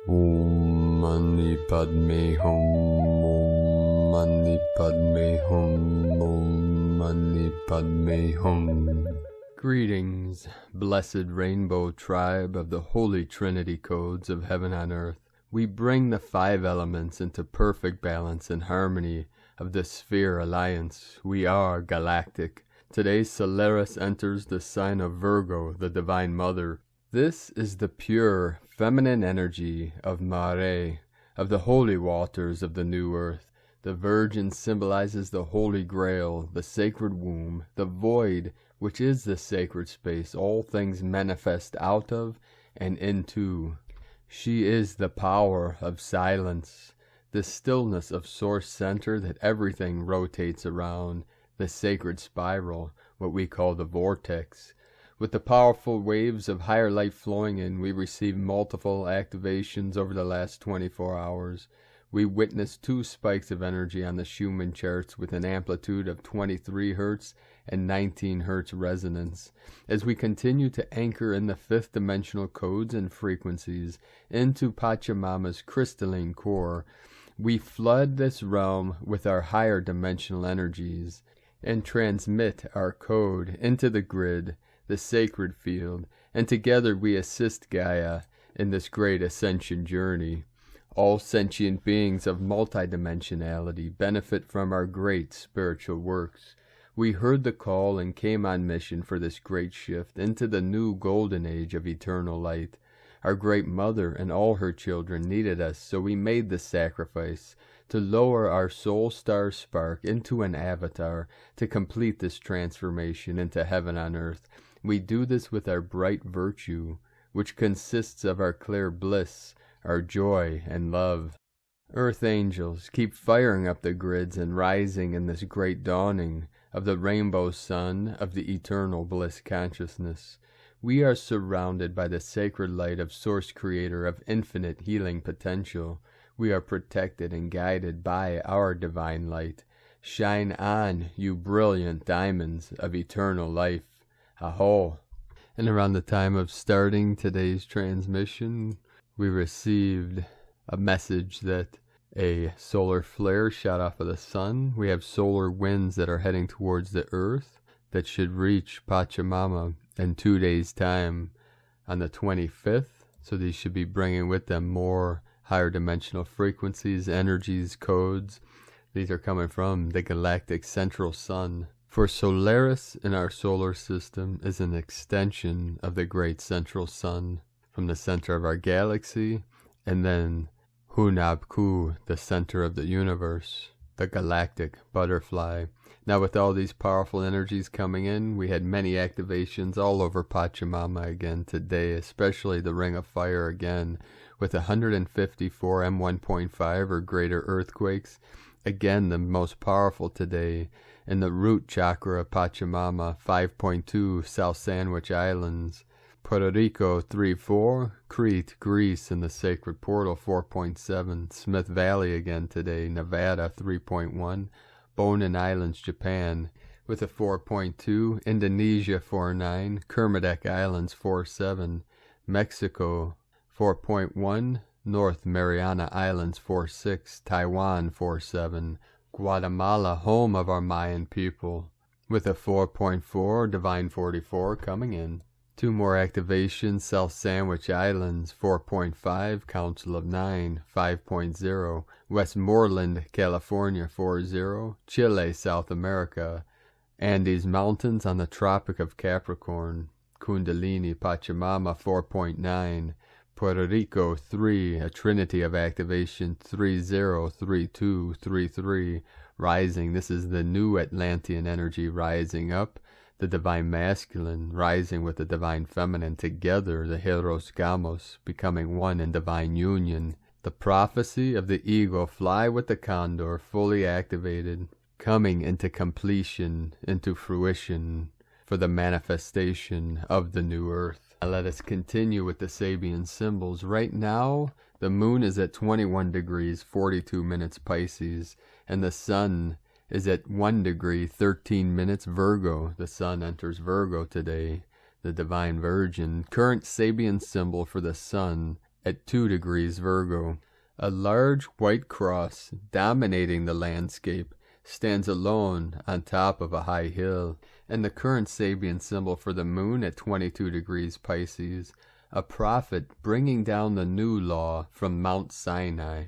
Om Mani Padme Hum. Om Mani Padme Hum. Om Mani Padme Hum. Greetings, blessed rainbow tribe of the Holy Trinity codes of heaven on earth. We bring the 5 elements into perfect balance and harmony of the Sphere Alliance. We are Galactic. Today Solaris enters the sign of Virgo, the Divine Mother. This is the pure, feminine energy of Mare, of the holy waters of the new earth. The Virgin symbolizes the Holy Grail, the sacred womb, the void, which is the sacred space all things manifest out of and into. She is the power of silence, the stillness of source center that everything rotates around, the sacred spiral, what we call the vortex. With the powerful waves of higher light flowing in, we received multiple activations over the last 24 hours. We witnessed 2 spikes of energy on the Schumann charts with an amplitude of 23 Hz and 19 Hz resonance. As we continue to anchor in the 5th dimensional codes and frequencies into Pachamama's crystalline core, we flood this realm with our higher dimensional energies and transmit our code into the grid, the sacred field, and together we assist Gaia in this great ascension journey. All sentient beings of multidimensionality benefit from our great spiritual works. We heard the call and came on mission for this great shift into the new golden age of eternal light. Our great mother and all her children needed us, so we made the sacrifice to lower our soul star spark into an avatar to complete this transformation into heaven on earth. We do this with our bright virtue, which consists of our clear bliss, our joy and love. Earth angels, keep firing up the grids and rising in this great dawning of the rainbow sun of the eternal bliss consciousness. We are surrounded by the sacred light of Source Creator of infinite healing potential. We are protected and guided by our divine light. Shine on, you brilliant diamonds of eternal life. Aho! And around the time of starting today's transmission, we received a message that a solar flare shot off of the sun. We have solar winds that are heading towards the earth that should reach Pachamama in 2 days' time on the 25th. So these should be bringing with them more higher dimensional frequencies, energies, codes. These are coming from the galactic central sun. For Solaris in our solar system is an extension of the great central sun from the center of our galaxy, and then Hunabku, the center of the universe, the galactic butterfly. Now with all these powerful energies coming in, we had many activations all over Pachamama again today, especially the Ring of Fire again, with 154 M1.5 or greater earthquakes. Again, the most powerful today in the root chakra of Pachamama, 5.2 South Sandwich Islands, Puerto Rico 3.4, Crete, Greece in the sacred portal 4.7, Smith Valley again today, Nevada 3.1, Bonin Islands, Japan with a 4.2, Indonesia 4.9, Kermadec Islands 4.7, Mexico 4.1, North Mariana Islands 4.6, Taiwan 4.7, Guatemala, home of our Mayan people, with a 4.4, Divine 44 coming in. 2 more activations, South Sandwich Islands 4.5, Council of 9 5.0, Westmoreland, California 4.0, Chile, South America, Andes Mountains on the Tropic of Capricorn, Kundalini, Pachamama 4.9, Puerto Rico 3, a trinity of activation 30, 32, 33, rising. This is the new Atlantean energy rising up. The divine masculine rising with the divine feminine together, the Hieros Gamos becoming one in divine union. The prophecy of the eagle fly with the Condor fully activated, coming into completion, into fruition for the manifestation of the new earth. Now let us continue with the Sabian symbols. Right now, the moon is at 21 degrees, 42 minutes Pisces, and the sun is at 1 degree, 13 minutes Virgo. The sun enters Virgo today, the Divine Virgin. Current Sabian symbol for the sun at 2 degrees Virgo. A large white cross dominating the landscape stands alone on top of a high hill, and the current Sabian symbol for the moon at 22 degrees Pisces, a prophet bringing down the new law from Mount Sinai,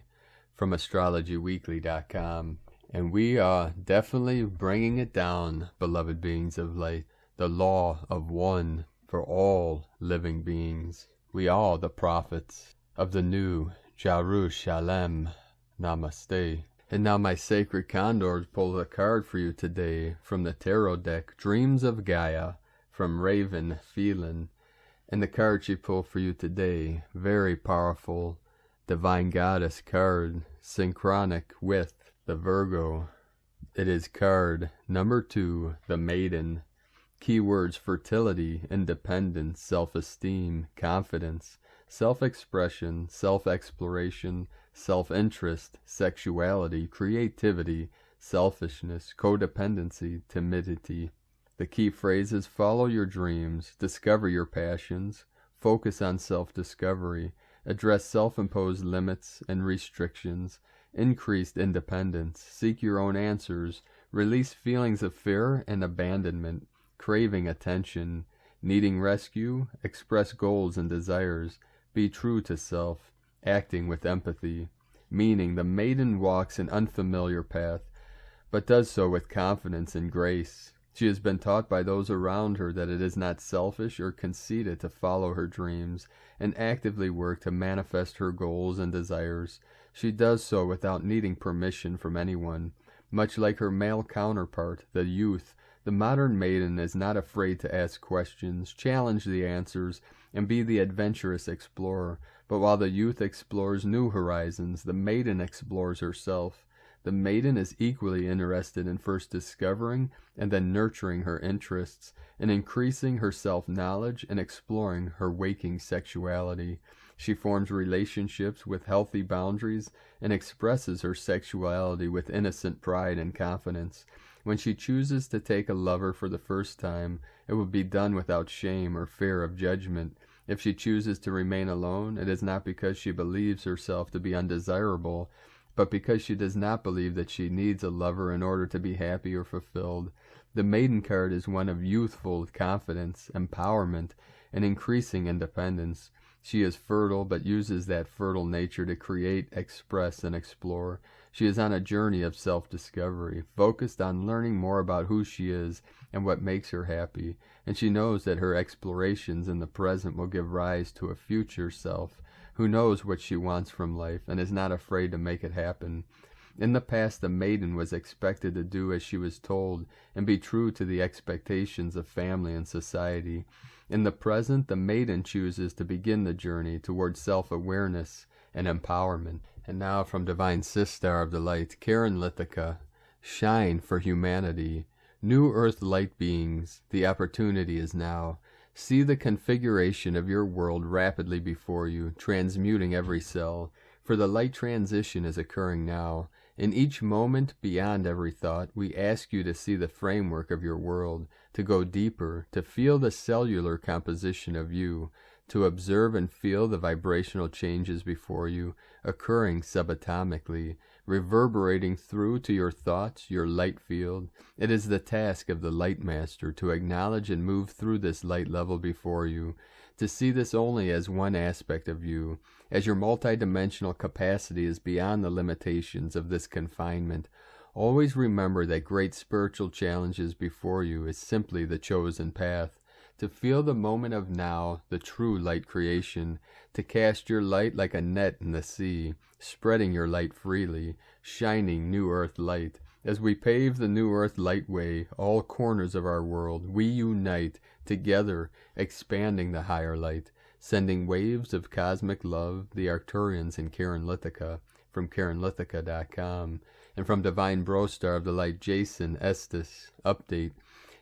from astrologyweekly.com. And we are definitely bringing it down, beloved beings of light, the law of one for all living beings. We are the prophets of the new Jerusalem. Namaste. And now my sacred condors pull a card for you today from the tarot deck, Dreams of Gaia, from Raven Phelan. And the card she pulled for you today, very powerful, Divine Goddess card, synchronic with the Virgo. It is card number 2, the Maiden. Keywords: fertility, independence, self-esteem, confidence, self-expression, self-exploration, self-interest, sexuality, creativity, selfishness, codependency, timidity. The key phrases: follow your dreams, discover your passions, focus on self-discovery, address self-imposed limits and restrictions, increased independence, seek your own answers, release feelings of fear and abandonment, craving attention, needing rescue, express goals and desires, be true to self, acting with empathy. Meaning, the maiden walks an unfamiliar path, but does so with confidence and grace. She has been taught by those around her that it is not selfish or conceited to follow her dreams and actively work to manifest her goals and desires. She does so without needing permission from anyone. Much like her male counterpart, the youth, the modern maiden is not afraid to ask questions, challenge the answers, and be the adventurous explorer. But while the youth explores new horizons, the maiden explores herself. The maiden is equally interested in first discovering and then nurturing her interests, in increasing her self-knowledge and exploring her waking sexuality. She forms relationships with healthy boundaries and expresses her sexuality with innocent pride and confidence. When she chooses to take a lover for the first time, it will be done without shame or fear of judgment. If she chooses to remain alone, it is not because she believes herself to be undesirable, but because she does not believe that she needs a lover in order to be happy or fulfilled. The maiden card is one of youthful confidence, empowerment, and increasing independence. She is fertile, but uses that fertile nature to create, express, and explore. She is on a journey of self-discovery, focused on learning more about who she is and what makes her happy, and she knows that her explorations in the present will give rise to a future self who knows what she wants from life and is not afraid to make it happen. In the past, the maiden was expected to do as she was told and be true to the expectations of family and society. In the present, the maiden chooses to begin the journey towards self-awareness and empowerment. And now from Divine Sister of the Light, Karen Lithica, shine for humanity. New Earth light beings, the opportunity is now. See the configuration of your world rapidly before you, transmuting every cell. For the light transition is occurring now. In each moment, beyond every thought, we ask you to see the framework of your world, to go deeper, to feel the cellular composition of you, to observe and feel the vibrational changes before you, occurring subatomically, reverberating through to your thoughts, your light field. It is the task of the Light Master to acknowledge and move through this light level before you, to see this only as one aspect of you, as your multidimensional capacity is beyond the limitations of this confinement. Always remember that great spiritual challenges before you is simply the chosen path. To feel the moment of now, the true light creation, to cast your light like a net in the sea, spreading your light freely, shining new earth light. As we pave the new earth light way, all corners of our world, we unite, together, expanding the higher light, sending waves of cosmic love, the Arcturians in Karen Lithica, from KarenLithica.com, and from Divine Brostar of the Light, Jason Estes, update.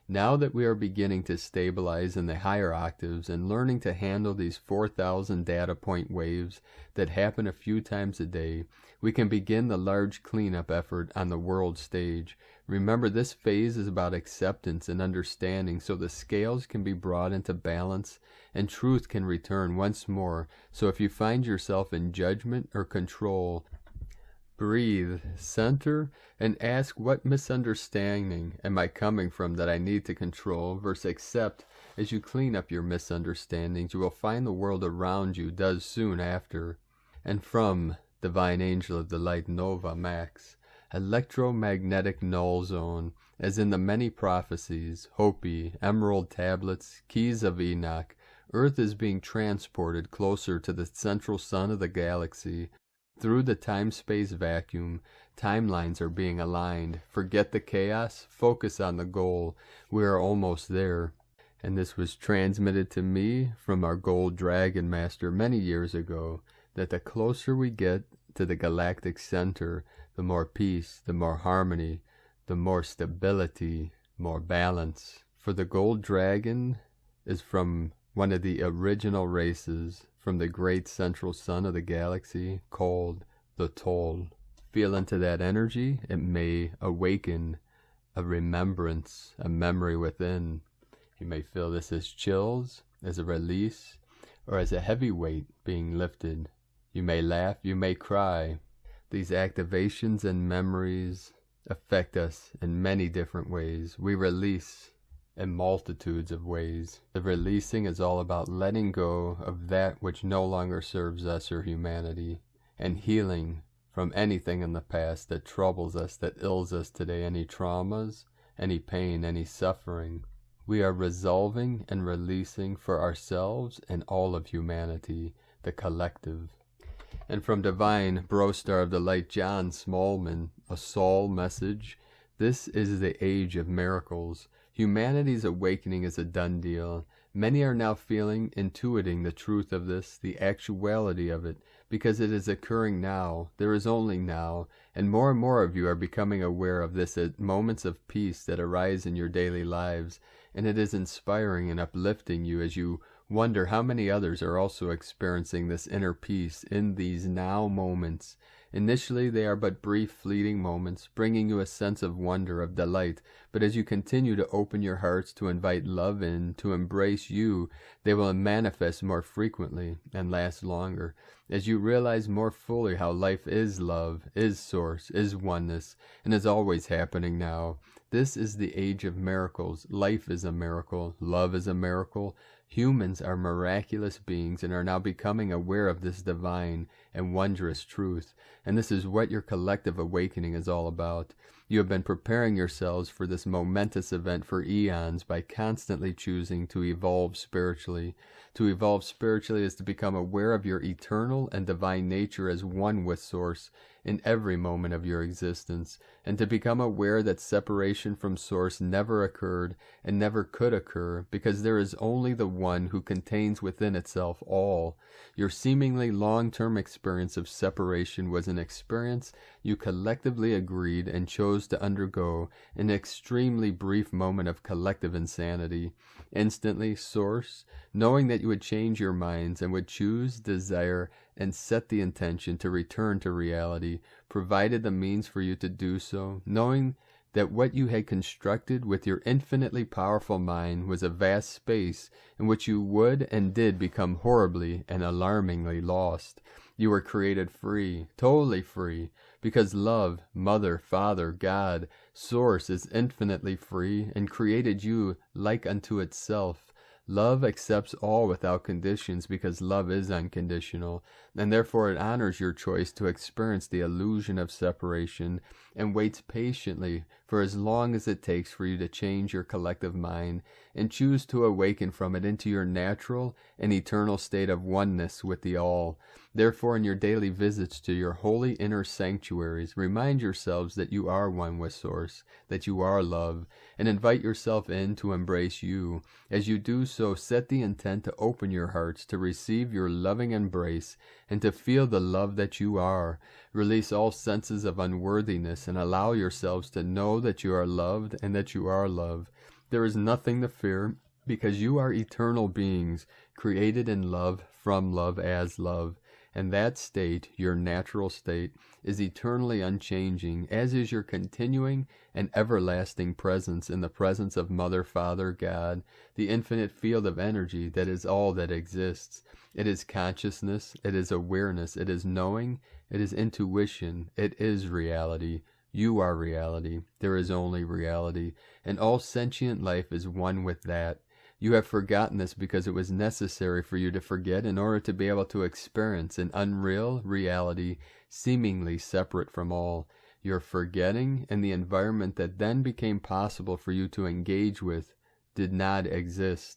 Now that we are beginning to stabilize in the higher octaves and learning to handle these 4,000 data point waves that happen a few times a day, we can begin the large cleanup effort on the world stage. Remember, this phase is about acceptance and understanding, so the scales can be brought into balance and truth can return once more. So if you find yourself in judgment or control, breathe, center, and ask, what misunderstanding am I coming from that I need to control, versus accept. As you clean up your misunderstandings, you will find the world around you does soon after. And from Divine Angel of the Light Nova Max, electromagnetic null zone, as in the many prophecies, Hopi, emerald tablets, keys of Enoch, Earth is being transported closer to the central sun of the galaxy. Through the time-space vacuum, timelines are being aligned. Forget the chaos, focus on the goal. We are almost there. And this was transmitted to me from our gold dragon master many years ago, that the closer we get to the galactic center, the more peace, the more harmony, the more stability, more balance. For the gold dragon is from one of the original races, from the great central sun of the galaxy, called the Toll. Feel into that energy. It may awaken a remembrance, a memory within. You may feel this as chills, as a release, or as a heavy weight being lifted. You may laugh, you may cry. These activations and memories affect us in many different ways. We release in multitudes of ways. The releasing is all about letting go of that which no longer serves us or humanity, and healing from anything in the past that troubles us, that ills us today, any traumas, any pain, any suffering. We are resolving and releasing for ourselves and all of humanity, the collective. And from Divine Brostar of the Light John Smallman, a soul message. This is the age of miracles. Humanity's awakening is a done deal. Many are now intuiting the truth of this, the actuality of it, because it is occurring now. There is only now, and more of you are becoming aware of this at moments of peace that arise in your daily lives, and it is inspiring and uplifting you as you wonder how many others are also experiencing this inner peace in these now moments. Initially, they are but brief, fleeting moments, bringing you a sense of wonder, of delight. But as you continue to open your hearts to invite love in, to embrace you, they will manifest more frequently and last longer. As you realize more fully how life is love, is source, is oneness, and is always happening now. This is the age of miracles. Life is a miracle. Love is a miracle. Humans are miraculous beings and are now becoming aware of this divine and wondrous truth. And this is what your collective awakening is all about. You have been preparing yourselves for this momentous event for eons by constantly choosing to evolve spiritually. To evolve spiritually is to become aware of your eternal and divine nature as one with Source in every moment of your existence, and to become aware that separation from Source never occurred and never could occur, because there is only the one who contains within itself all. Your seemingly long-term experience of separation was an experience you collectively agreed and chose to undergo, an extremely brief moment of collective insanity. Instantly, Source, knowing that you would change your minds and would choose, desire, and set the intention to return to reality, provided the means for you to do so, knowing that what you had constructed with your infinitely powerful mind was a vast space in which you would and did become horribly and alarmingly lost. You were created free, totally free, because love, Mother, Father, God, Source is infinitely free and created you like unto itself. Love accepts all without conditions because love is unconditional, and therefore it honors your choice to experience the illusion of separation and waits patiently for as long as it takes for you to change your collective mind and choose to awaken from it into your natural and eternal state of oneness with the all. Therefore, in your daily visits to your holy inner sanctuaries, remind yourselves that you are one with Source, that you are love, and invite yourself in to embrace you. As you do so, set the intent to open your hearts to receive your loving embrace and to feel the love that you are. Release all senses of unworthiness and allow yourselves to know that you are loved and that you are love. There is nothing to fear, because you are eternal beings, created in love, from love, as love. And that state, your natural state, is eternally unchanging, as is your continuing and everlasting presence in the presence of Mother, Father, God, the infinite field of energy that is all that exists. It is consciousness, it is awareness, it is knowing, it is intuition, it is reality. You are reality. There is only reality, and all sentient life is one with that. You have forgotten this because it was necessary for you to forget in order to be able to experience an unreal reality seemingly separate from all. Your forgetting and the environment that then became possible for you to engage with did not exist.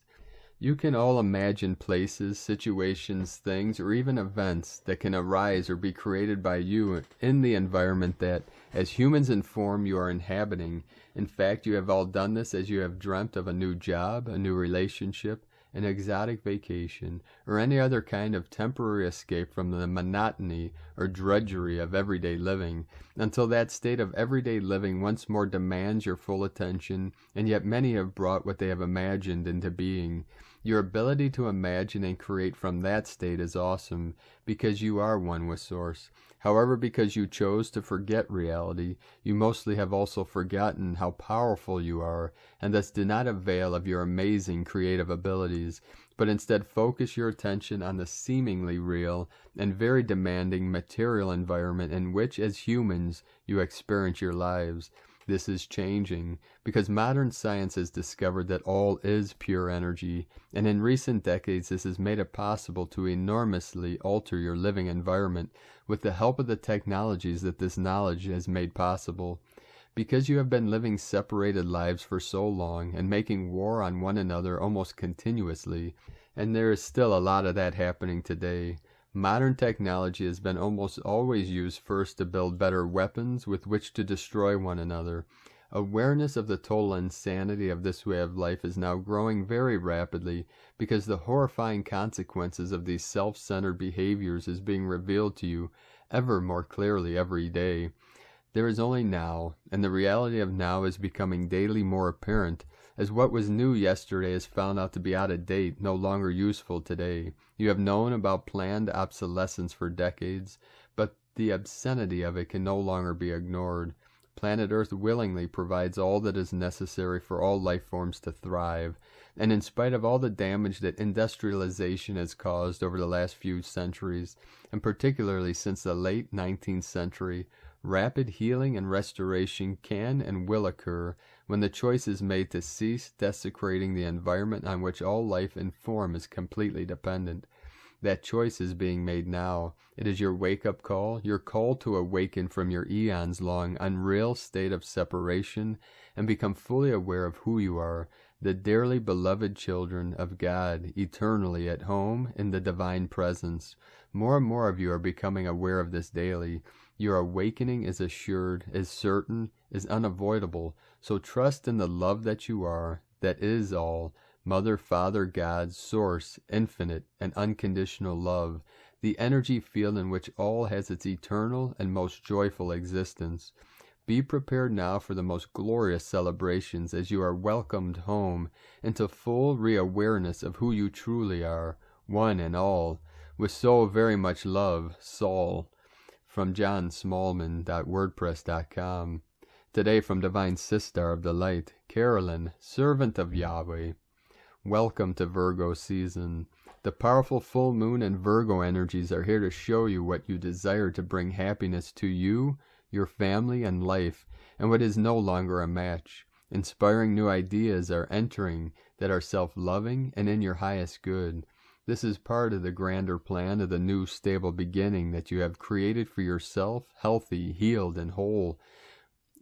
You can all imagine places, situations, things, or even events that can arise or be created by you in the environment that, as humans in form, you are inhabiting. In fact, you have all done this as you have dreamt of a new job, a new relationship, an exotic vacation, or any other kind of temporary escape from the monotony or drudgery of everyday living, until that state of everyday living once more demands your full attention, and yet many have brought what they have imagined into being. Your ability to imagine and create from that state is awesome, because you are one with Source. However, because you chose to forget reality, you mostly have also forgotten how powerful you are, and thus do not avail of your amazing creative abilities, but instead focus your attention on the seemingly real and very demanding material environment in which, as humans, you experience your lives. This is changing, because modern science has discovered that all is pure energy, and in recent decades this has made it possible to enormously alter your living environment with the help of the technologies that this knowledge has made possible. Because you have been living separated lives for so long and making war on one another almost continuously, and there is still a lot of that happening today, modern technology has been almost always used first to build better weapons with which to destroy one another. Awareness of the total insanity of this way of life is now growing very rapidly, because the horrifying consequences of these self-centered behaviors is being revealed to you ever more clearly every day. There is only now, and the reality of now is becoming daily more apparent, as what was new yesterday is found out to be out of date, no longer useful today. You have known about planned obsolescence for decades, but the obscenity of it can no longer be ignored. Planet Earth willingly provides all that is necessary for all life forms to thrive, and in spite of all the damage that industrialization has caused over the last few centuries, and particularly since the late 19th century, rapid healing and restoration can and will occur when the choice is made to cease desecrating the environment on which all life and form is completely dependent. That choice is being made now. It is your wake-up call, your call to awaken from your eons-long unreal state of separation and become fully aware of who you are, the dearly beloved children of God, eternally at home in the divine presence. More and more of you are becoming aware of this daily. Your awakening is assured, is certain, is unavoidable, so trust in the love that you are, that is all, Mother, Father, God, Source, infinite and unconditional love, the energy field in which all has its eternal and most joyful existence. Be prepared now for the most glorious celebrations as you are welcomed home into full re-awareness of who you truly are, one and all. With so very much love, Saul. From johnsmallman.wordpress.com. Today from Divine Sister of the Light, Carolyn, Servant of Yahweh. Welcome to Virgo season. The powerful full moon and Virgo energies are here to show you what you desire to bring happiness to you, your family, and life, and what is no longer a match. Inspiring new ideas are entering that are self-loving and in your highest good. This is part of the grander plan of the new stable beginning that you have created for yourself, healthy, healed, and whole.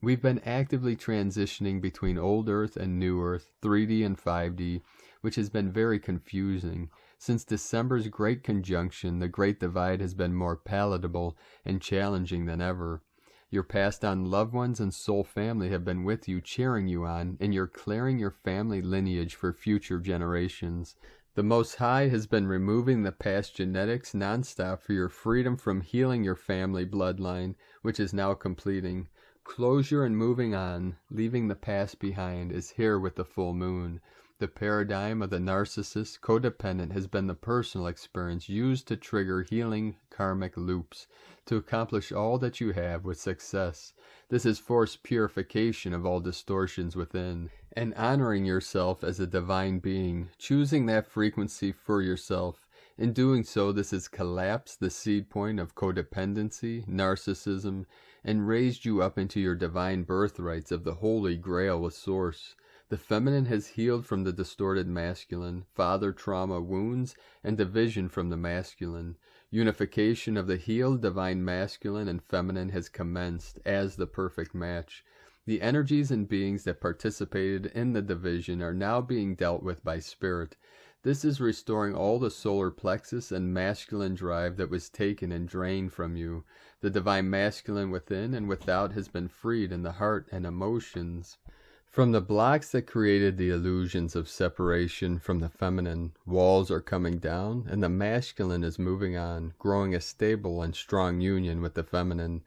We've been actively transitioning between old Earth and new Earth, 3D and 5D, which has been very confusing. Since December's Great Conjunction, the Great Divide has been more palatable and challenging than ever. Your passed on loved ones and soul family have been with you, cheering you on, and you're clearing your family lineage for future generations. The Most High has been removing the past genetics nonstop for your freedom from healing your family bloodline, which is now completing. Closure and moving on, leaving the past behind, is here with the full moon. The paradigm of the narcissist codependent has been the personal experience used to trigger healing karmic loops, to accomplish all that you have with success. This is forced purification of all distortions within, and honoring yourself as a divine being, choosing that frequency for yourself. In doing so, this has collapsed the seed point of codependency, narcissism, and raised you up into your divine birthrights of the holy grail with source. The feminine has healed from the distorted masculine, father trauma wounds, and division from the masculine. Unification of the healed divine masculine and feminine has commenced as the perfect match. The energies and beings that participated in the division are now being dealt with by spirit. This is restoring all the solar plexus and masculine drive that was taken and drained from you. The divine masculine within and without has been freed in the heart and emotions. From the blocks that created the illusions of separation from the feminine, walls are coming down, and the masculine is moving on, growing a stable and strong union with the feminine.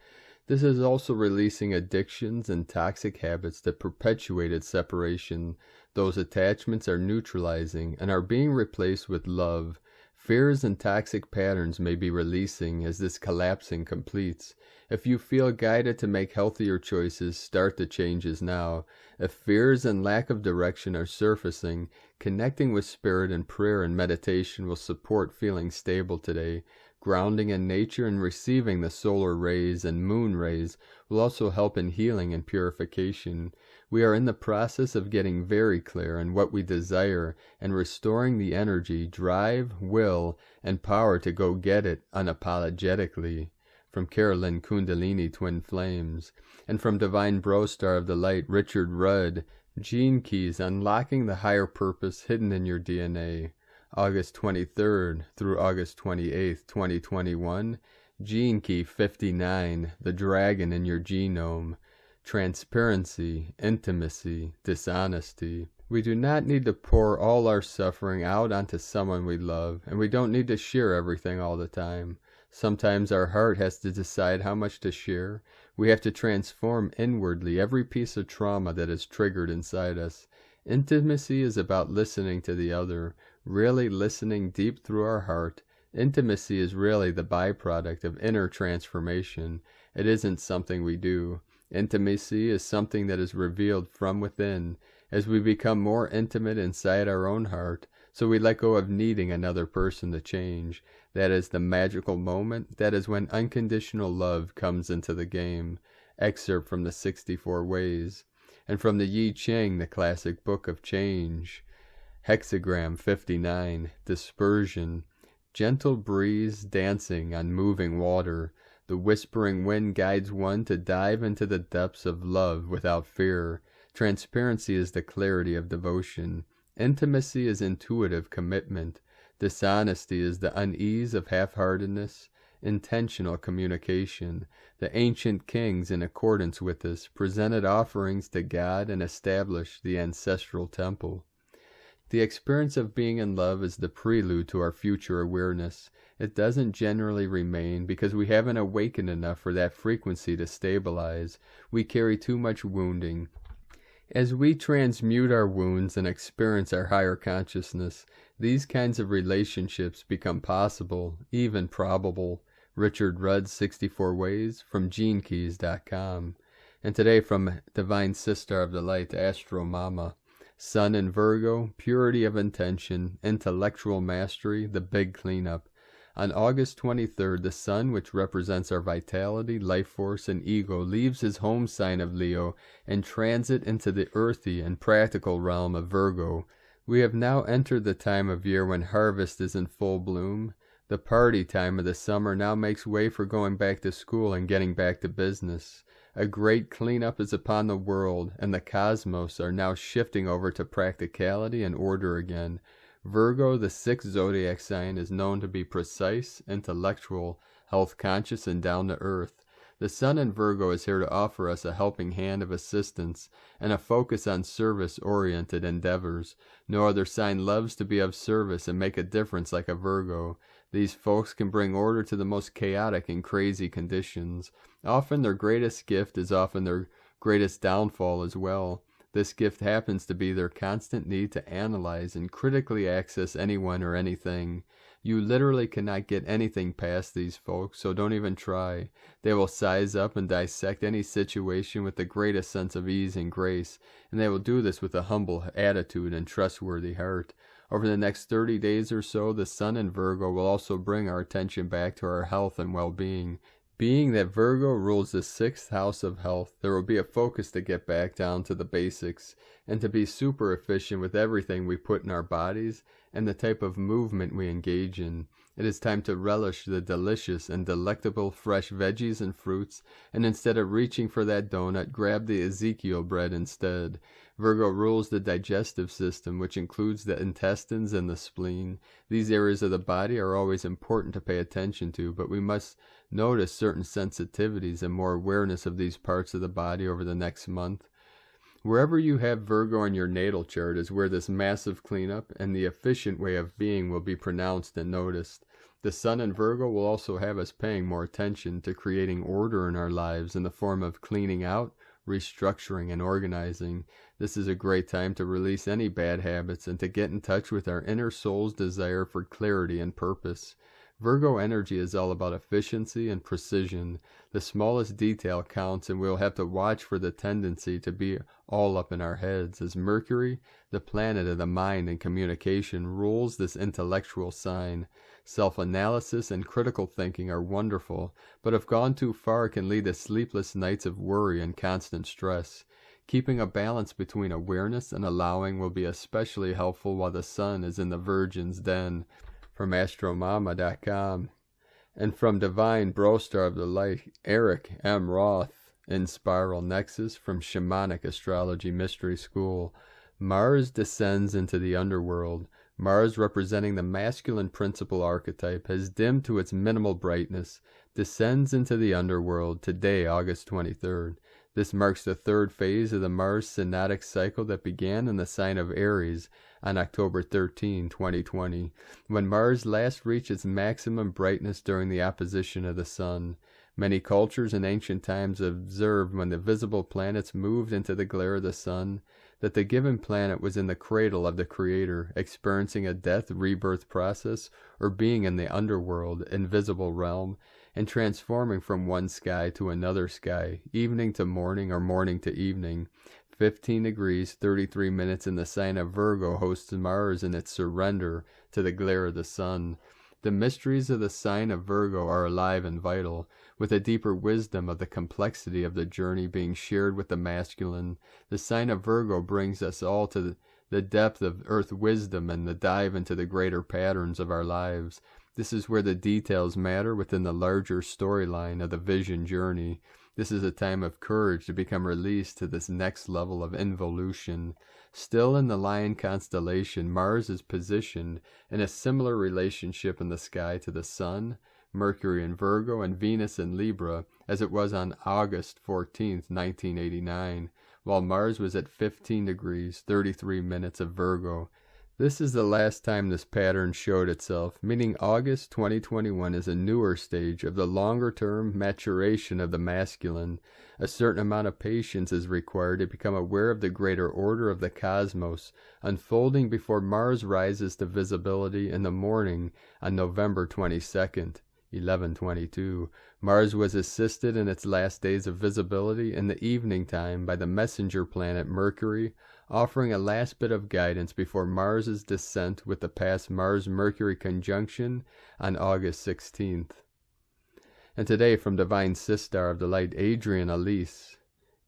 This is also releasing addictions and toxic habits that perpetuated separation. Those attachments are neutralizing and are being replaced with love. Fears and toxic patterns may be releasing as this collapsing completes. If you feel guided to make healthier choices, start the changes now. If fears and lack of direction are surfacing, connecting with spirit in prayer and meditation will support feeling stable today. Grounding in nature and receiving the solar rays and moon rays will also help in healing and purification. We are in the process of getting very clear on what we desire and restoring the energy, drive, will, and power to go get it unapologetically. From Carolyn Kundalini Twin Flames. And from Divine Bro Star of the Light, Richard Rudd, Gene Keys, Unlocking the Higher Purpose Hidden in Your DNA. August 23rd through August 28th, 2021. Gene Key 59, The Dragon in Your Genome. Transparency, intimacy, dishonesty. We do not need to pour all our suffering out onto someone we love, and we don't need to share everything all the time. Sometimes our heart has to decide how much to share. We have to transform inwardly every piece of trauma that is triggered inside us. Intimacy is about listening to the other, really listening deep through our heart. Intimacy is really the byproduct of inner transformation. It isn't something we do. Intimacy is something that is revealed from within. As we become more intimate inside our own heart, so we let go of needing another person to change. That is the magical moment. That is when unconditional love comes into the game. Excerpt from the 64 Ways. And from the Yi Ching, the classic book of change. Hexagram 59, Dispersion. Gentle breeze dancing on moving water. The whispering wind guides one to dive into the depths of love without fear. Transparency is the clarity of devotion. Intimacy is intuitive commitment. Dishonesty is the unease of half-heartedness. Intentional communication. The ancient kings, in accordance with this, presented offerings to God and established the ancestral temple. The experience of being in love is the prelude to our future awareness. It doesn't generally remain because we haven't awakened enough for that frequency to stabilize. We carry too much wounding. As we transmute our wounds and experience our higher consciousness, these kinds of relationships become possible, even probable. Richard Rudd's 64 Ways from GeneKeys.com. And today from Divine Sister of the Light, Astro Mama. Sun in Virgo, purity of intention, intellectual mastery, the big cleanup. On August 23rd, the Sun, which represents our vitality, life force, and ego, leaves his home sign of Leo and transit into the earthy and practical realm of Virgo. We have now entered the time of year when harvest is in full bloom. The party time of the summer now makes way for going back to school and getting back to business. A great cleanup is upon the world, and the cosmos are now shifting over to practicality and order again. Virgo, the sixth zodiac sign, is known to be precise, intellectual, health-conscious, and down-to-earth. The Sun in Virgo is here to offer us a helping hand of assistance and a focus on service-oriented endeavors. No other sign loves to be of service and make a difference like a Virgo. These folks can bring order to the most chaotic and crazy conditions. Often their greatest gift is often their greatest downfall as well. This gift happens to be their constant need to analyze and critically access anyone or anything. You literally cannot get anything past these folks, so don't even try. They will size up and dissect any situation with the greatest sense of ease and grace, and they will do this with a humble attitude and trustworthy heart. Over the next 30 days or so, the Sun in Virgo will also bring our attention back to our health and well-being. Being that Virgo rules the 6th house of health, there will be a focus to get back down to the basics and to be super efficient with everything we put in our bodies and the type of movement we engage in. It is time to relish the delicious and delectable fresh veggies and fruits, and instead of reaching for that donut, grab the Ezekiel bread instead. Virgo rules the digestive system, which includes the intestines and the spleen. These areas of the body are always important to pay attention to, but we must notice certain sensitivities and more awareness of these parts of the body over the next month. Wherever you have Virgo in your natal chart is where this massive cleanup and the efficient way of being will be pronounced and noticed. The Sun in Virgo will also have us paying more attention to creating order in our lives in the form of cleaning out, restructuring, and organizing. This is a great time to release any bad habits and to get in touch with our inner soul's desire for clarity and purpose. Virgo energy is all about efficiency and precision. The smallest detail counts, and we'll have to watch for the tendency to be all up in our heads, as Mercury, the planet of the mind and communication, rules this intellectual sign. Self-analysis and critical thinking are wonderful, but if gone too far can lead to sleepless nights of worry and constant stress. Keeping a balance between awareness and allowing will be especially helpful while the Sun is in the Virgin's den. From astromama.com. And from Divine Brostar of the Light, Eric M. Roth in Spiral Nexus from Shamanic Astrology Mystery School. Mars descends into the underworld. Mars, representing the masculine principal archetype, has dimmed to its minimal brightness, descends into the underworld today, August 23rd. This marks the third phase of the Mars synodic cycle that began in the sign of Aries on October 13, 2020, when Mars last reached its maximum brightness during the opposition of the Sun. Many cultures in ancient times observed when the visible planets moved into the glare of the Sun that the given planet was in the cradle of the Creator, experiencing a death-rebirth process, or being in the underworld, invisible realm, and transforming from one sky to another sky, evening to morning or morning to evening. 15 degrees, 33 minutes in the sign of Virgo hosts Mars in its surrender to the glare of the Sun. The mysteries of the sign of Virgo are alive and vital, with a deeper wisdom of the complexity of the journey being shared with the masculine. The sign of Virgo brings us all to the depth of earth wisdom and the dive into the greater patterns of our lives. This is where the details matter within the larger storyline of the vision journey. This is a time of courage to become released to this next level of involution. Still in the Lion constellation, Mars is positioned in a similar relationship in the sky to the Sun, Mercury in Virgo, and Venus in Libra, as it was on August 14, 1989, while Mars was at 15 degrees, 33 minutes of Virgo. This is the last time this pattern showed itself, meaning August 2021 is a newer stage of the longer-term maturation of the masculine. A certain amount of patience is required to become aware of the greater order of the cosmos, unfolding before Mars rises to visibility in the morning on November 22nd. 1122. Mars was assisted in its last days of visibility in the evening time by the messenger planet Mercury, offering a last bit of guidance before Mars's descent with the past Mars-Mercury conjunction on August 16th. And today from Divine Sister of the Light, Adrian Elise,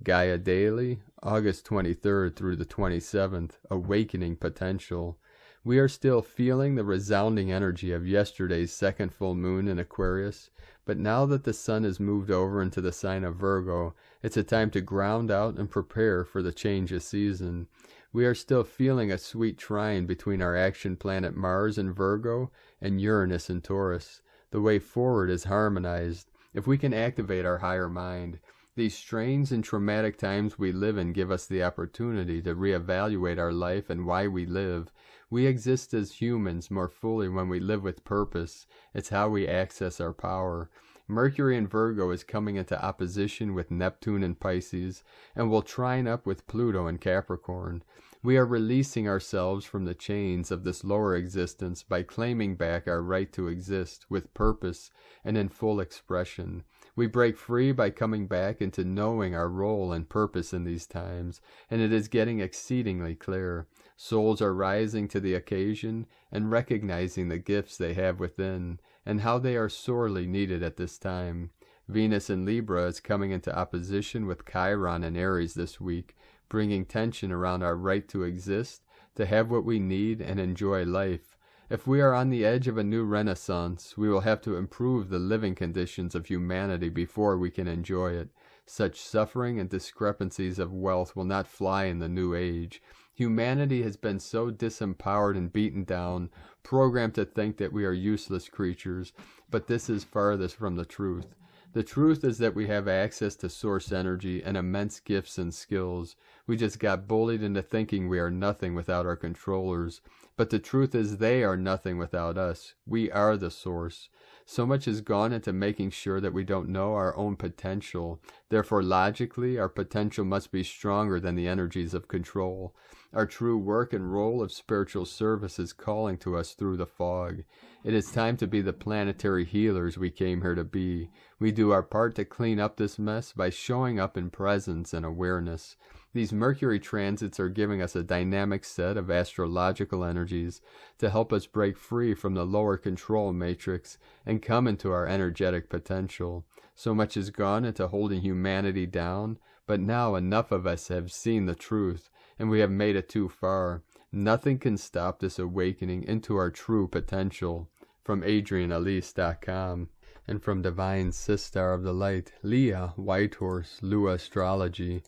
Gaia Daily, August 23rd through the 27th, Awakening Potential. We are still feeling the resounding energy of yesterday's second full moon in Aquarius, but now that the Sun has moved over into the sign of Virgo, it's a time to ground out and prepare for the change of season. We are still feeling a sweet trine between our action planet Mars in Virgo and Uranus in Taurus. The way forward is harmonized. If we can activate our higher mind, These strange and traumatic times we live in give us the opportunity to reevaluate our life and why we live. We exist as humans more fully when we live with purpose. It's how we access our power. Mercury in Virgo is coming into opposition with Neptune in Pisces and will trine up with Pluto in Capricorn. We are releasing ourselves from the chains of this lower existence by claiming back our right to exist with purpose and in full expression. We break free by coming back into knowing our role and purpose in these times, and it is getting exceedingly clear. Souls are rising to the occasion and recognizing the gifts they have within, and how they are sorely needed at this time. Venus in Libra is coming into opposition with Chiron in Aries this week, bringing tension around our right to exist, to have what we need and enjoy life. If we are on the edge of a new renaissance, we will have to improve the living conditions of humanity before we can enjoy it. Such suffering and discrepancies of wealth will not fly in the new age. Humanity has been so disempowered and beaten down, programmed to think that we are useless creatures, but this is farthest from the truth. The truth is that we have access to source energy and immense gifts and skills. We just got bullied into thinking we are nothing without our controllers. But the truth is they are nothing without us. We are the source. So much has gone into making sure that we don't know our own potential. Therefore, logically, our potential must be stronger than the energies of control. Our true work and role of spiritual service is calling to us through the fog. It is time to be the planetary healers we came here to be. We do our part to clean up this mess by showing up in presence and awareness. These Mercury transits are giving us a dynamic set of astrological energies to help us break free from the lower control matrix and come into our energetic potential. So much has gone into holding humanity down, but now enough of us have seen the truth, and we have made it too far. Nothing can stop this awakening into our true potential. From AdrianElise.com. And from Divine Sister of the Light, Leah Whitehorse, Lua Astrology.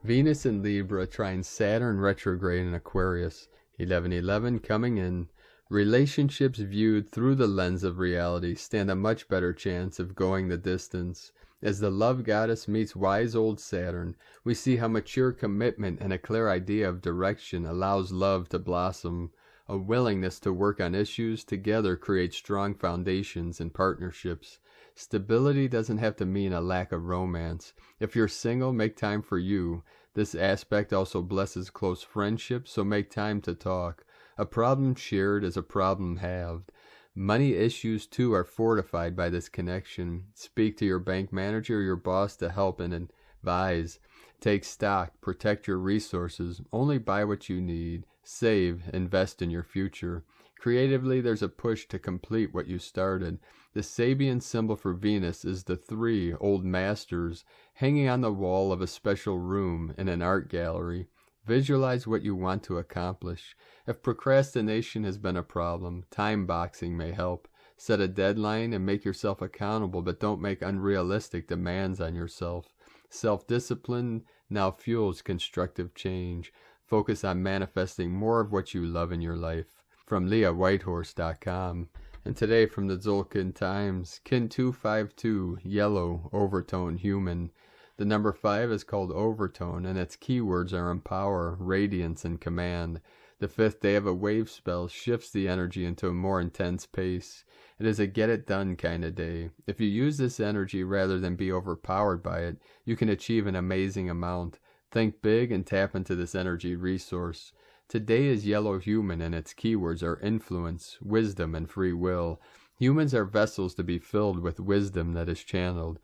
Venus in Libra trines Saturn retrograde in Aquarius. 11:11 coming in. Relationships viewed through the lens of reality stand a much better chance of going the distance. As the love goddess meets wise old Saturn, we see how mature commitment and a clear idea of direction allows love to blossom. A willingness to work on issues together creates strong foundations and partnerships. Stability doesn't have to mean a lack of romance. If you're single, make time for you. This aspect also blesses close friendships, so make time to talk. A problem shared is a problem halved. Money issues, too, are fortified by this connection. Speak to your bank manager or your boss to help and advise. Take stock, protect your resources, only buy what you need. Save, invest in your future. Creatively, there's a push to complete what you started. The Sabian symbol for Venus is the 3 old masters hanging on the wall of a special room in an art gallery. Visualize what you want to accomplish. If procrastination has been a problem, time boxing may help. Set a deadline and make yourself accountable, but don't make unrealistic demands on yourself. Self-discipline now fuels constructive change. Focus on manifesting more of what you love in your life. From LeahWhitehorse.com. And today from the Tzolk'in Times, Kin 252, Yellow, Overtone, Human. The number 5 is called Overtone, and its keywords are empower, radiance, and command. The 5th day of a wave spell shifts the energy into a more intense pace. It is a get-it-done kind of day. If you use this energy rather than be overpowered by it, you can achieve an amazing amount. Think big and tap into this energy resource. Today is Yellow Human, and its keywords are influence, wisdom, and free will. Humans are vessels to be filled with wisdom that is channeled.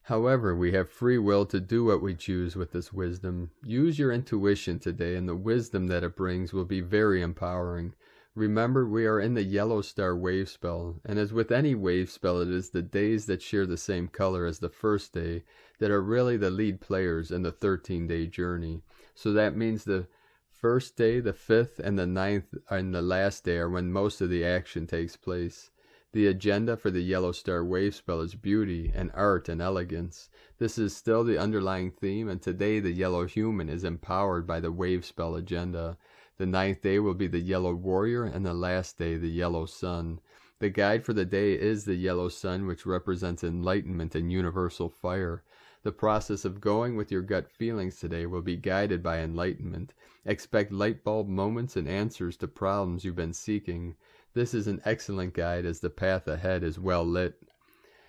However, we have free will to do what we choose with this wisdom. Use your intuition today, and the wisdom that it brings will be very empowering. Remember, we are in the Yellow Star wave spell, and as with any wave spell, it is the days that share the same color as the first day that are really the lead players in the 13-day journey. So that means the first day, the 5th, and the 9th, and the last day are when most of the action takes place. The agenda for the Yellow Star wave spell is beauty and art and elegance. This is still the underlying theme, and today the Yellow Human is empowered by the wave spell agenda. The 9th day will be the Yellow Warrior, and the last day the Yellow Sun. The guide for the day is the yellow sun, which represents enlightenment and universal fire. The process of going with your gut feelings today will be guided by enlightenment. Expect light bulb moments and answers to problems you've been seeking. This is an excellent guide as the path ahead is well lit.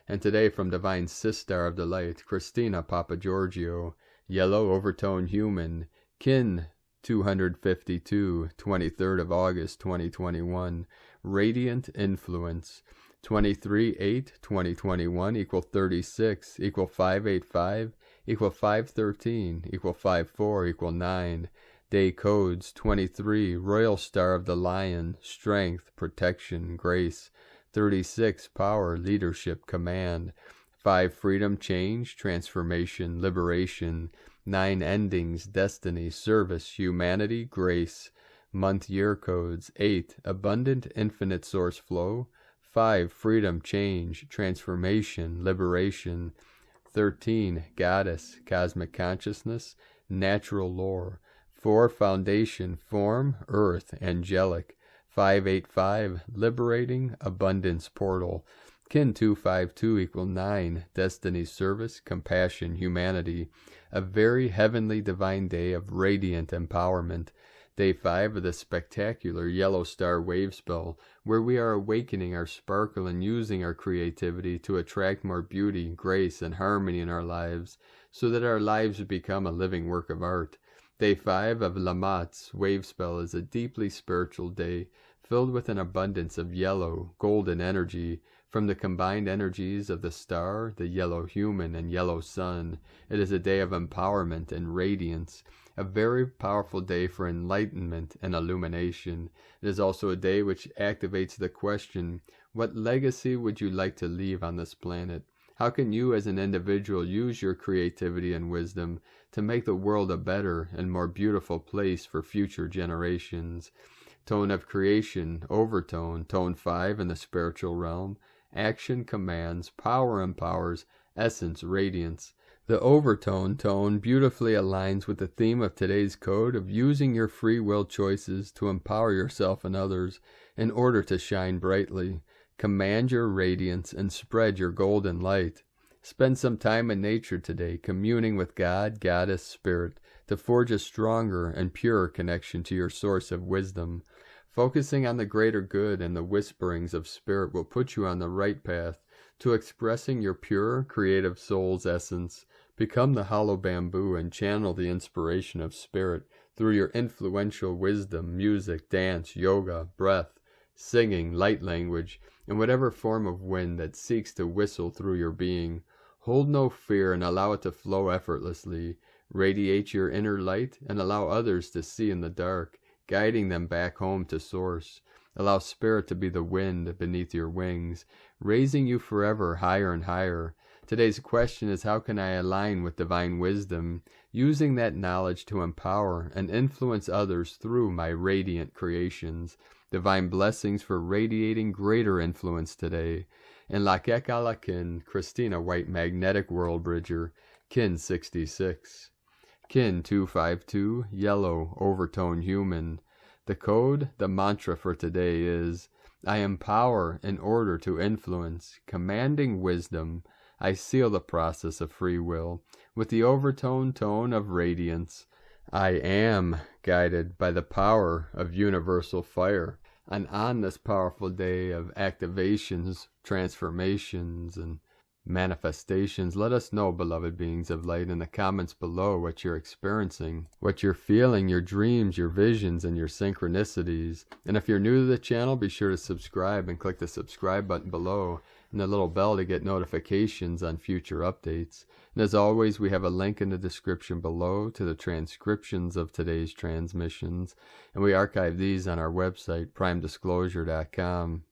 And today from Divine Sister of the Light, Christina Papagiorgio, yellow overtone human, kin 252, 23rd of August 2021, radiant influence. 23/8/2021 equal 36 equal 585 equal 513 equal 54 equal 9. Day codes 23 Royal Star of the Lion, strength, protection, grace. 36 power, leadership, command. 5 freedom, change, transformation, liberation. 9 endings, destiny, service, humanity, grace. Month year codes 8 abundant, infinite source flow. 5 freedom, change, transformation, liberation. 13 goddess, cosmic consciousness, natural lore. 4 foundation, form, earth, angelic. 585 liberating, abundance portal. Kin 252 equal 9 destiny, service, compassion, humanity. A very heavenly divine day of radiant empowerment. Day 5 of the spectacular Yellow Star Wave Spell, where we are awakening our sparkle and using our creativity to attract more beauty, grace, and harmony in our lives, so that our lives become a living work of art. Day 5 of Lamat's Wave Spell is a deeply spiritual day, filled with an abundance of yellow, golden energy, from the combined energies of the star, the yellow human, and yellow sun. It is a day of empowerment and radiance, a very powerful day for enlightenment and illumination. It is also a day which activates the question, what legacy would you like to leave on this planet? How can you as an individual use your creativity and wisdom to make the world a better and more beautiful place for future generations? Tone of creation, overtone, tone 5 in the spiritual realm. Action commands, power empowers, essence radiance. The overtone tone beautifully aligns with the theme of today's code of using your free will choices to empower yourself and others in order to shine brightly. Command your radiance and spread your golden light. Spend some time in nature today, communing with God, Goddess, Spirit, to forge a stronger and purer connection to your source of wisdom. Focusing on the greater good and the whisperings of Spirit will put you on the right path to expressing your pure, creative soul's essence. Become the hollow bamboo and channel the inspiration of Spirit through your influential wisdom, music, dance, yoga, breath, singing, light language, and whatever form of wind that seeks to whistle through your being. Hold no fear and allow it to flow effortlessly. Radiate your inner light and allow others to see in the dark, guiding them back home to source. Allow Spirit to be the wind beneath your wings, raising you forever higher and higher. Today's question is, how can I align with divine wisdom, using that knowledge to empower and influence others through my radiant creations? Divine blessings for radiating greater influence today. In Lakek Alakin, Christina White Magnetic World Bridger, Kin 66. Kin 252, yellow, overtone human. The code, the mantra for today is, I empower in order to influence, commanding wisdom. I seal the process of free will with the overtone tone of radiance. I am guided by the power of universal fire. And on this powerful day of activations, transformations, and manifestations, let us know, beloved beings of light, in the comments below what you're experiencing, what you're feeling, your dreams, your visions, and your synchronicities. And if you're new to the channel, be sure to subscribe and click the subscribe button below and the little bell to get notifications on future updates. And as always, we have a link in the description below to the transcriptions of today's transmissions, and we archive these on our website, primedisclosure.com.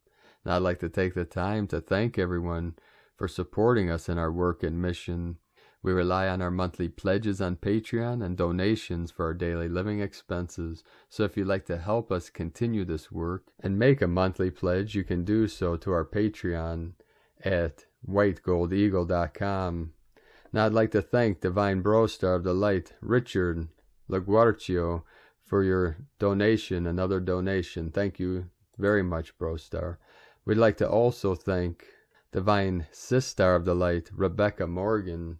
And I'd like to take the time to thank everyone for supporting us in our work and mission. We rely on our monthly pledges on Patreon and donations for our daily living expenses. So if you'd like to help us continue this work and make a monthly pledge, you can do so to our Patreon at whitegoldeagle.com. Now I'd like to thank Divine Brostar of the Light, Richard LaGuarcio, for your donation, another donation. Thank you very much, Brostar. We'd like to also thank Divine Sister of the Light, Rebecca Morgan,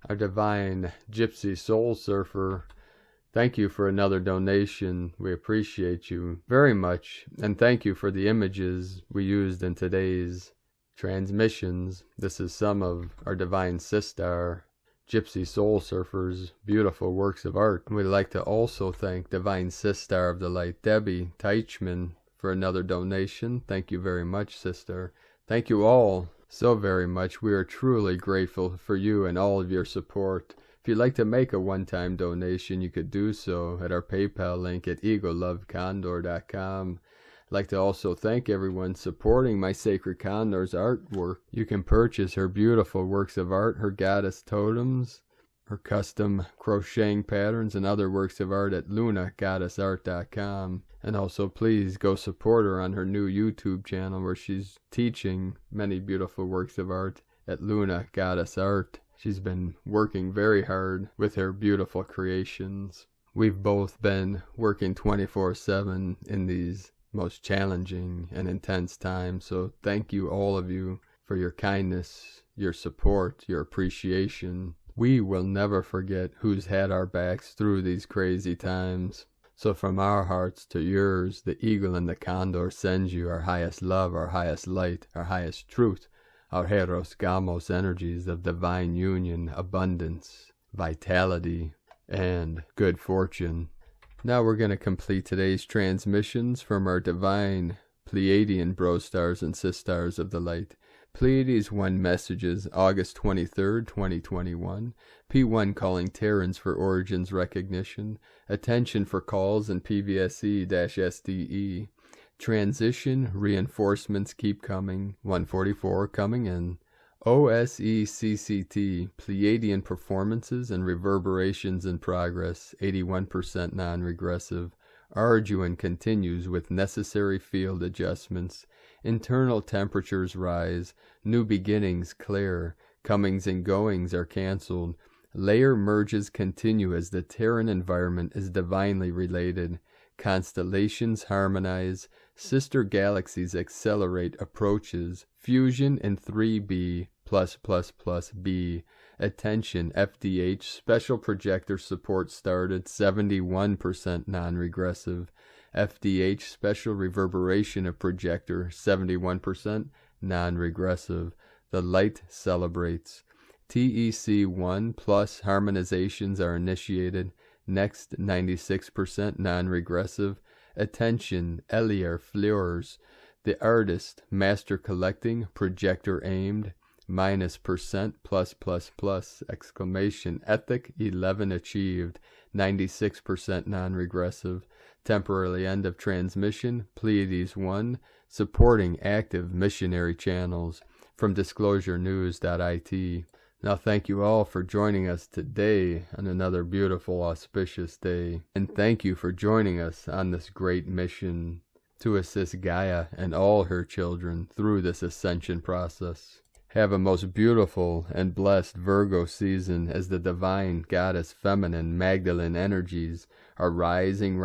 our Divine Gypsy Soul Surfer. Thank you for another donation. We appreciate you very much. And thank you for the images we used in today's transmissions. This is some of our Divine Sister, Gypsy Soul Surfers' beautiful works of art. We'd like to also thank Divine Sister of the Light, Debbie Teichman, for another donation. Thank you very much, sister. Thank you all so very much. We are truly grateful for you and all of your support. If you'd like to make a one-time donation, you could do so at our PayPal link at egolovecondor.com. I'd like to also thank everyone supporting my Sacred Condor's artwork. You can purchase her beautiful works of art, her goddess totems, her custom crocheting patterns, and other works of art at lunagoddessart.com. And also please go support her on her new YouTube channel where she's teaching many beautiful works of art at Luna Goddess Art. She's been working very hard with her beautiful creations. We've both been working 24/7 in these most challenging and intense times. So thank you, all of you, for your kindness, your support, your appreciation. We will never forget who's had our backs through these crazy times. So from our hearts to yours, the Eagle and the Condor sends you our highest love, our highest light, our highest truth, our Hieros, Gamos energies of divine union, abundance, vitality, and good fortune. Now we're going to complete today's transmissions from our divine Pleiadian bro stars and sisters of the light. Pleiades 1 messages, August 23rd, 2021. P1 calling Terrans for origins recognition. Attention for calls and PVSE-SDE. Transition, reinforcements keep coming. 144 coming in. OSECCT, Pleiadian performances and reverberations in progress. 81% non-regressive. Arduin continues with necessary field adjustments. Internal temperatures rise. New beginnings clear. Comings and goings are cancelled. Layer merges continue as the Terran environment is divinely related. Constellations harmonize. Sister galaxies accelerate approaches. Fusion in 3B +++B. Attention, FDH, special projector support started, 71% non-regressive. FDH, special reverberation of projector, 71% non-regressive. The light celebrates. TEC1 plus harmonizations are initiated. Next, 96% non-regressive. Attention, Elier Fleurs. The artist, master collecting, projector aimed. -% +++! Exclamation. Ethic 11 achieved. 96% non-regressive. Temporarily end of transmission. Pleiades 1 supporting active missionary channels from disclosurenews.it. Now thank you all for joining us today on another beautiful auspicious day. And thank you for joining us on this great mission to assist Gaia and all her children through this ascension process. Have a most beautiful and blessed Virgo season as the divine goddess feminine Magdalene energies are rising.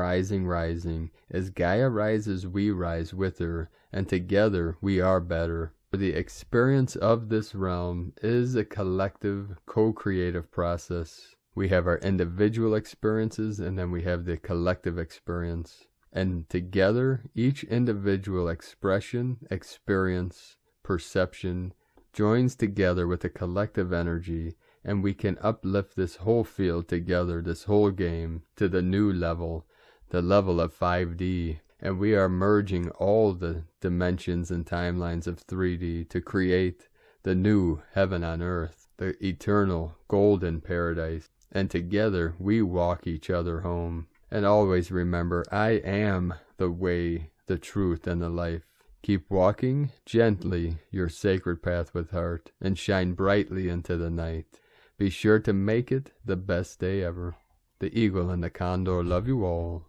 As Gaia rises, we rise with her, and together we are better. The experience of this realm is a collective, co-creative process. We have our individual experiences, and then we have the collective experience. And together, each individual expression, experience, perception, joins together with a collective energy, and we can uplift this whole field together, this whole game, to the new level, the level of 5D. And we are merging all the dimensions and timelines of 3D to create the new heaven on earth, the eternal golden paradise. And together we walk each other home. And always remember, I am the way, the truth, and the life. Keep walking gently your sacred path with heart, and shine brightly into the night. Be sure to make it the best day ever. The Eagle and the Condor love you all.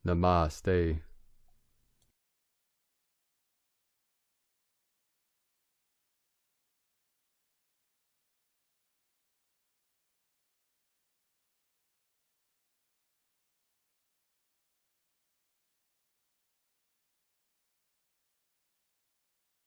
Namaste.